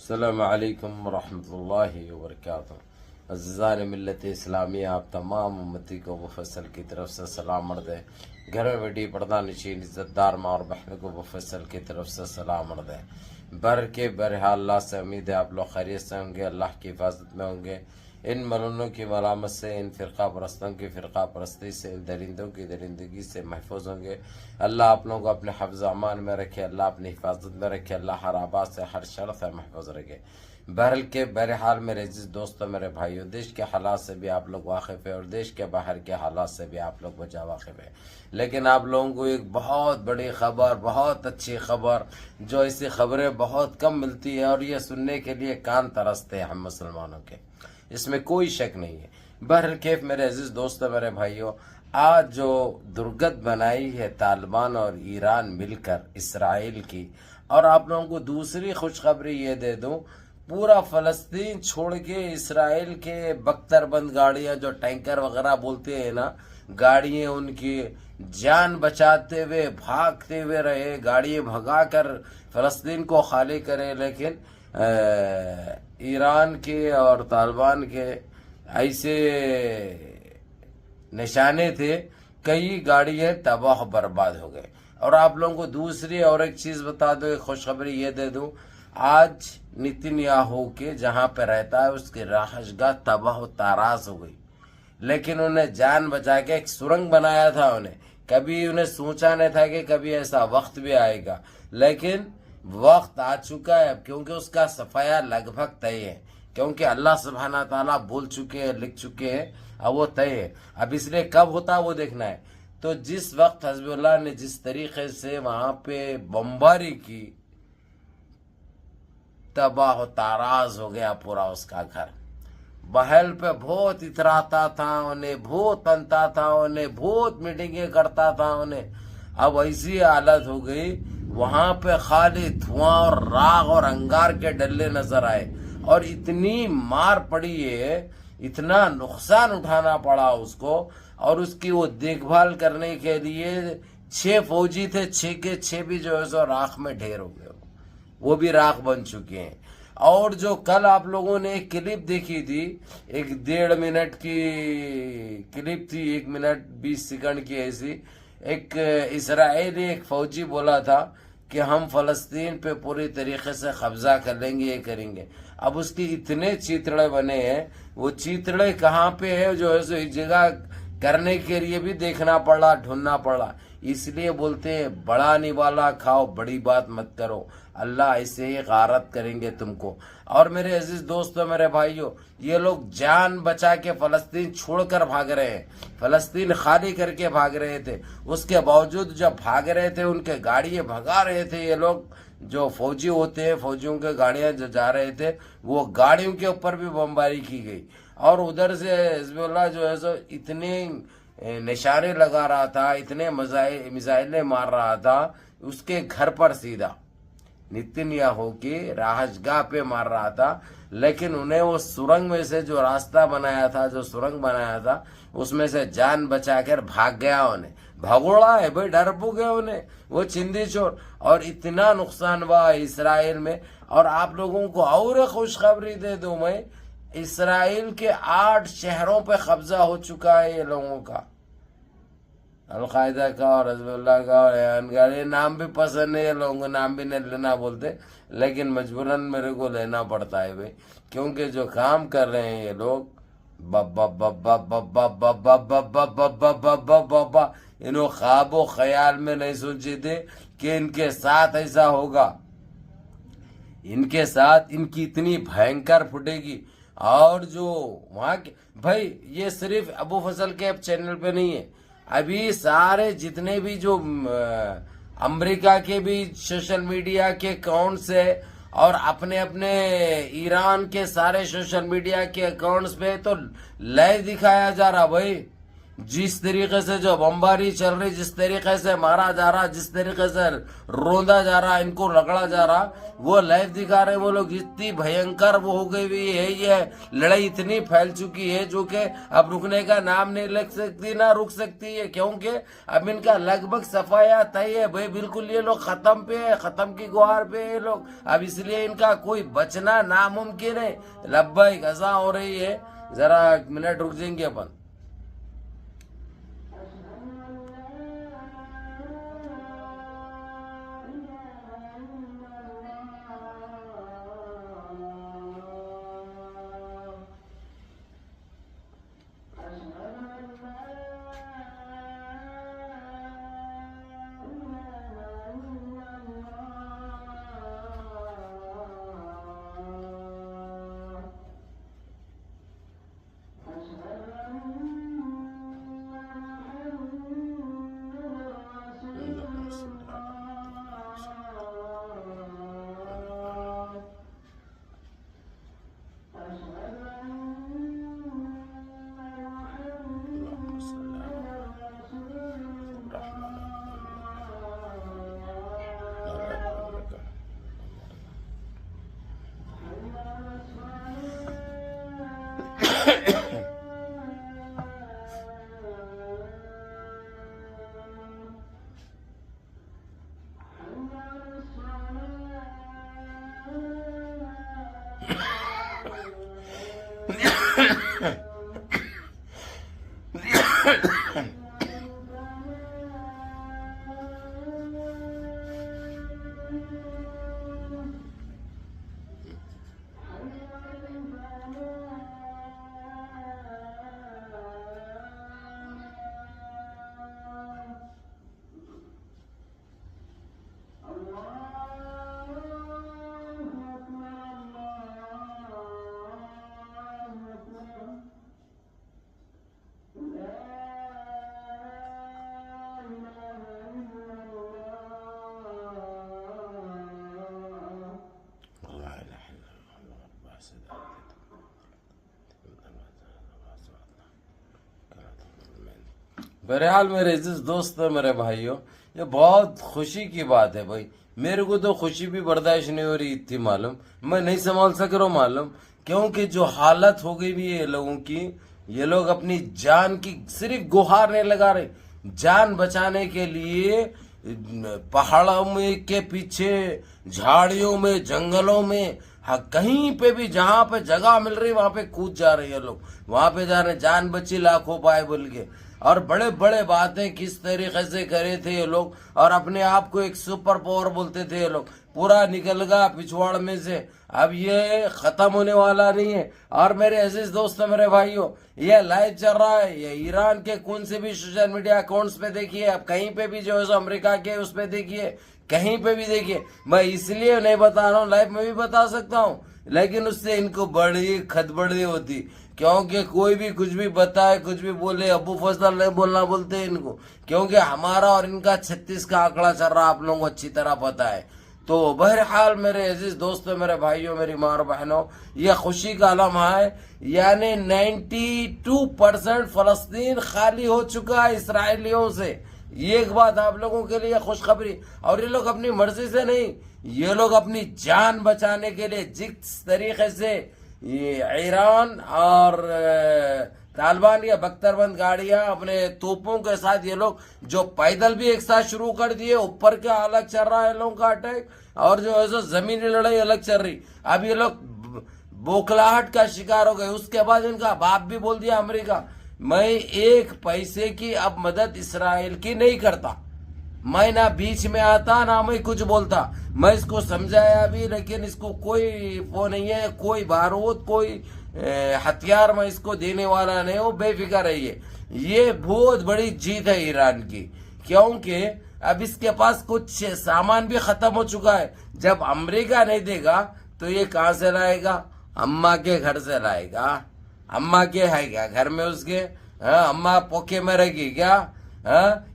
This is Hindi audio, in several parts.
अस्सलामु अलैकुम वरहमतुल्लाहि वबरकातुहू। अज़ीज़ान मिल्लत इस्लामिया, आप तमाम उम्मती को मुफस्सल की तरफ से सलाम अर्ज़ है। घर में बैठी पर्दा नशीन इज़्ज़तदार माँ और बहन को मुफस्सल की तरफ से सलाम अर्ज़ है। बर के बहरहाल अल्लाह से उम्मीद है आप लोग खैरियत से होंगे, अल्लाह की हिफाजत में होंगे। इन मलूनों की मलामत से, इन फ़िरका परस्तों की फ़िरका परस्ती से, इन दरिंदों की दरिंदगी से महफूज होंगे। अल्लाह आप लोगों को अपने हफ्ज़ अमान में रखे, अल्लाह अपनी हिफाजत में रखे, अल्लाह हर आबाद से हर शर से महफूज रखे। बहरल के बहरहाल मेरे अजीज़ दोस्तों, मेरे भाइयों, देश के हालात से भी आप लोग वाकिफ़ है और देश के बाहर के हालात से भी आप लोग बचा वाकिफ़ है। लेकिन आप लोगों को एक बहुत बड़ी खबर, बहुत अच्छी खबर, जो ऐसी खबरें बहुत कम मिलती है और ये सुनने के लिए कान तरसते हैं हम मुसलमानों के, इसमें कोई शक नहीं है। बहरल कैफ मेरे अजीज़ दोस्तों, मेरे भाइयों, आज जो दुर्गत बनाई है तालिबान और ईरान मिलकर इसराइल की, और आप लोगों को दूसरी खुशखबरी ये दे दूं, पूरा फ़लस्तीन छोड़ के इसराइल के बख्तरबंद गाड़ियां, जो टैंकर वगैरह बोलते हैं ना, गाड़ियां उनकी जान बचाते हुए भागते हुए रहे, गाड़ियां भगाकर फ़लस्तीन को खाली करे। लेकिन ईरान के और तालिबान के ऐसे निशाने थे, कई गाड़ियां तबाह बर्बाद हो गए। और आप लोगों को दूसरी और एक चीज़ बता दो, एक खुशखबरी ये दे दूं, आज नेतन्याहू के जहां पे रहता है उसकी रहायशगाह तबाह ताराज हो गई। लेकिन उन्हें जान बचा के एक सुरंग बनाया था। उन्हें कभी उन्हें सोचा नहीं था कि कभी ऐसा वक्त भी आएगा, लेकिन वक्त आ चुका है, क्योंकि उसका सफाया लगभग तय है, क्योंकि अल्लाह सुब्हाना ताला बोल चुके हैं, लिख चुके हैं, अब वो तय है। अब इसलिए कब होता है वो देखना है। तो जिस वक्त हिज़्बुल्लाह ने जिस तरीके से वहां पे बमबारी की, तबाह ताराज हो गया पूरा उसका घर। बहल पे बहुत इतराता था उन्हें, बहुत तनता था उन्हें, बहुत मीटिंगें करता था उन्हें। अब ऐसी हालत हो गई, वहां पे खाली धुआं और राख और अंगार के डल्ले नजर आए, और इतनी मार पड़ी है, इतना नुकसान उठाना पड़ा उसको। और उसकी वो देखभाल करने के लिए 6 फौजी थे, 6 के 6 भी जो है सो राख में ढेर हो गए, वो भी राख बन चुके हैं। और जो कल आप लोगों ने एक क्लिप देखी थी, एक 1.5 मिनट की क्लिप थी, 1 मिनट 20 सेकंड की, ऐसी एक इसराइली एक फौजी बोला था कि हम फलस्तीन पे पूरी तरीके से कब्जा कर लेंगे, ये करेंगे। अब उसकी इतने चितड़े बने हैं, वो चितड़े कहाँ पे है जो है सो एक जगह करने के लिए भी देखना पड़ा, ढूंढना पड़ा। इसलिए बोलते हैं बड़ा निवाला खाओ, बड़ी बात मत करो, अल्लाह ऐसे ही गारत करेंगे तुमको। और मेरे अजीज दोस्तों, मेरे भाइयों, ये लोग जान बचा के फलस्तीन छोड़कर भाग रहे हैं, फलस्तीन खाली करके भाग रहे थे। उसके बावजूद जब भाग रहे थे, उनके गाड़ियां भगा रहे थे ये लोग, जो फौजी होते हैं, फौजियों के गाड़ियां जो जा रहे थे, वो गाड़ियों के ऊपर भी बमबारी की गई। और उधर से हिज़्बुल्लाह जो है सो इतने निशाने लगा रहा था, इतने मिसाइलें मार रहा था उसके घर पर, सीधा नेतन्याहू की रहायशगाह पे मार रहा था। लेकिन उन्हें वो सुरंग में से जो रास्ता बनाया था, जो सुरंग बनाया था, उसमें से जान बचाकर भाग गया। उन्हें भगोड़ा है भाई, डरपोक है उन्हें, वो चिंदी चोर। और इतना नुकसान हुआ इसराइल में। और आप लोगों को और खुशखबरी दे दूं मैं, इसराइल के 8 शहरों पे कब्जा हो चुका है ये लोगों का, अलकायदा का और हिज़्बुल्लाह का और ईरान का। ये नाम भी पसंद है, ये लोगों को नाम भी नहीं लेना बोलते, लेकिन मजबूरन मेरे को लेना पड़ता है भाई, क्योंकि जो काम कर रहे हैं ये लोग, इन्हों ख्वाबो ख्याल में नहीं सोचे थे कि इनके साथ ऐसा होगा, इनके साथ इनकी इतनी भयंकर फुटेगी। और जो वहां के भाई, ये सिर्फ अबू फजल के चैनल पे नहीं है, अभी सारे जितने भी जो अमेरिका के भी सोशल मीडिया के अकाउंट्स है, और अपने अपने ईरान के सारे सोशल मीडिया के अकाउंट्स पे तो लाइव दिखाया जा रहा भाई जिस तरीके से जो बमबारी चल रही, जिस तरीके से मारा जा रहा, जिस तरीके से रोंदा जा रहा, इनको रगड़ा जा रहा, वो लाइव दिखा रहे वो लोग। इतनी भयंकर वो हो गई हुई है, ये लड़ाई इतनी फैल चुकी है जो कि अब रुकने का नाम नहीं लग सकती, ना रुक सकती है, क्योंकि अब इनका लगभग सफाया तय है भाई। बिल्कुल ये लोग खत्म पे है, खत्म की गुहार पे है लोग। अब इसलिए इनका कोई बचना नामुमकिन है। लब्बाई गजा हो रही है। जरा एक मिनट रुक जाएंगे अपन। बहरहाल मेरे इस दोस्त मेरे भाइयों, ये बहुत खुशी की बात है भाई। मेरे को तो खुशी भी बर्दाश्त नहीं हो रही थी मालूम, मैं नहीं संभाल सक रहा हूँ मालूम, क्योंकि जो हालत हो गई भी है लोगों की, ये लोग अपनी जान की सिर्फ गुहार नहीं लगा रहे, जान बचाने के लिए पहाड़ों में के पीछे, झाड़ियों में, जंगलों में, हाँ कहीं पे भी जहां पे जगह मिल रही वहां पे कूद जा रहे हैं लोग, वहां पे जा रहे, जान बची लाखों पाए बोल के। और बड़े बड़े बातें किस तरीके से करे थे ये लोग, और अपने आप को एक सुपर पावर बोलते थे ये लोग। पूरा निकल गया पिछवाड़ में से, अब ये खत्म होने वाला नहीं है। और मेरे अजीज दोस्तों मेरे भाइयों, ये लाइव चल रहा है, ये ईरान के कौन से भी सोशल मीडिया अकाउंट्स पे देखिए, अब कहीं पे भी जो है सो अमेरिका के उस पे देखिए, कहीं पे भी देखिए। मैं इसलिए नहीं बता रहा हूँ, लाइव में भी बता सकता हूँ, लेकिन उससे इनको बड़ी खतबड़ी होती, क्योंकि कोई भी कुछ भी बताए, कुछ भी बोले, अबू फजल नहीं बोलना बोलते हैं इनको, क्योंकि हमारा और इनका 36 का आंकड़ा चल रहा, आप लोगों को अच्छी तरह पता है। तो बहरहाल मेरे अजीज दोस्तों मेरे भाइयों मेरी माँ और बहनों, ये खुशी का लम्हा है, यानी 92% फलस्तीन खाली हो चुका है इसराइलियों से। ये एक बात आप लोगों के लिए खुशखबरी। और ये लोग अपनी मर्जी से नहीं, ये लोग अपनी जान बचाने के लिए जिस तरीके से ये ईरान और तालिबान या बख्तरबंद गाड़ियां अपने तोपों के साथ, ये लोग जो पैदल भी एक साथ शुरू कर दिए, ऊपर के अलग चल रहा है लोगों का अटैक, और जो है सो जमीनी लड़ाई अलग चल रही। अब ये लोग बोखलाहट का शिकार हो गए। उसके बाद इनका बाप भी बोल दिया अमेरिका, मैं एक पैसे की अब मदद इसराइल की नहीं करता, मैं ना बीच में आता ना मैं कुछ बोलता। मैं इसको समझाया भी, लेकिन इसको कोई वो नहीं है, कोई बारूद, कोई हथियार मैं इसको देने वाला नहीं हूँ, बेफिक्र रहिए। ये बहुत बड़ी जीत है ईरान की, क्योंकि अब इसके पास कुछ सामान भी खत्म हो चुका है। जब अमेरिका नहीं देगा तो ये कहां से लाएगा? अम्मा के घर से लाएगा। अम्मा के है क्या घर में उसके? अम्मा पोखे में रहेगी क्या?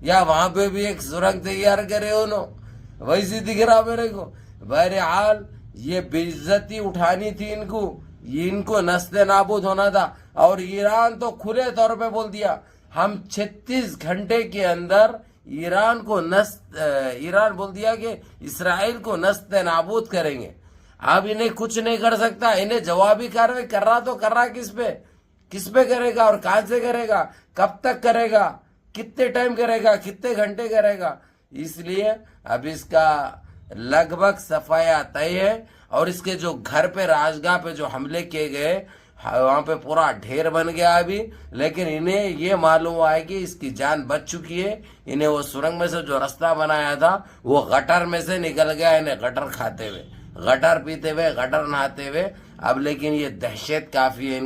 या वहां पे भी एक सुरंग तैयार करे उन्होंने, वैसे दिख रहा मेरे को। बहरहाल ये बेइज्जती उठानी थी इनको, ये इनको नस्ते नाबूद होना था। और ईरान तो खुले तौर पे बोल दिया, हम 36 घंटे के अंदर ईरान बोल दिया कि इसराइल को नस्ते नाबूद करेंगे। अब इन्हें कुछ नहीं कर सकता। इन्हें जवाबी कार्रवाई कर रहा किस पे करेगा और कहां से करेगा, कब तक करेगा, कितने टाइम करेगा, कितने घंटे करेगा। इसलिए अब इसका लगभग सफाया तय है। और इसके जो घर पे, राजगाह पे जो हमले किए गए, वहां पे पूरा ढेर बन गया अभी। लेकिन इन्हें ये मालूम हुआ है कि इसकी जान बच चुकी है। इन्हें वो सुरंग में से जो रास्ता बनाया था वो गटर में से निकल गया। इन्हें गटर खाते हुए, गटर पीते हुए, गटर नहाते हुए। अब लेकिन ये दहशत काफी है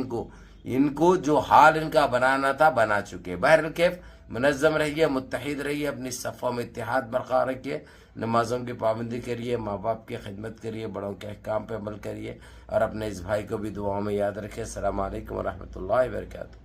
इनको जो हाल इनका बनाना था बना चुके। बहरहाल कैफ मुनज़्ज़म रहिए, मुत्तहिद रहिए, अपनी सफ़ों में इत्तेहाद बरकरार रखिए, नमाजों की पाबंदी करिए, माँ बाप की खिदमत करिए, बड़ों के अहकाम पे अमल करिए और अपने इस भाई को भी दुआओं में याद रखिए। अस्सलामु अलैकुम व रहमतुल्लाहि व बरकातुहू।